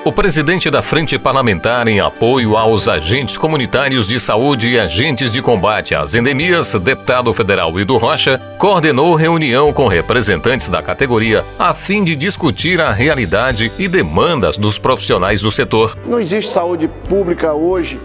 O presidente da Frente Parlamentar em apoio aos agentes comunitários de saúde e agentes de combate às endemias, deputado federal Hildo Rocha, coordenou reunião com representantes da categoria a fim de discutir a realidade e demandas dos profissionais do setor. Não existe saúde pública hoje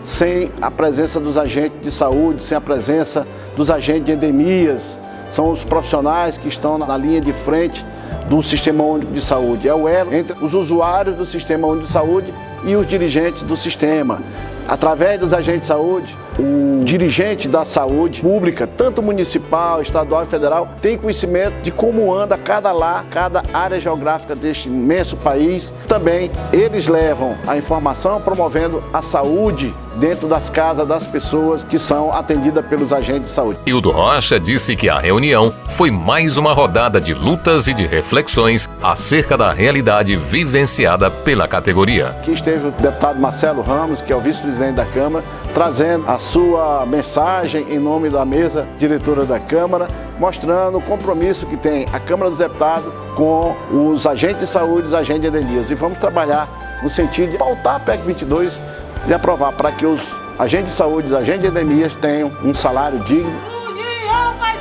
sem a presença dos agentes de saúde, sem a presença dos agentes de endemias. São os profissionais que estão na linha de frente do Sistema Único de Saúde. É o elo entre os usuários do Sistema Único de Saúde e os dirigentes do sistema. Através dos agentes de saúde, o dirigente da saúde pública, tanto municipal, estadual e federal, tem conhecimento de como anda cada lar, cada área geográfica deste imenso país. Também eles levam a informação promovendo a saúde dentro das casas das pessoas que são atendidas pelos agentes de saúde. Hildo Rocha disse que a reunião foi mais uma rodada de lutas e de reflexões acerca da realidade vivenciada pela categoria. Aqui esteve o deputado Marcelo Ramos, que é o vice-presidente da Câmara, trazendo a sua mensagem em nome da mesa diretora da Câmara, mostrando o compromisso que tem a Câmara dos Deputados com os agentes de saúde e os agentes de endemias. E vamos trabalhar no sentido de pautar a PEC 22 e aprovar para que os agentes de saúde e os agentes de endemias tenham um salário digno. União faz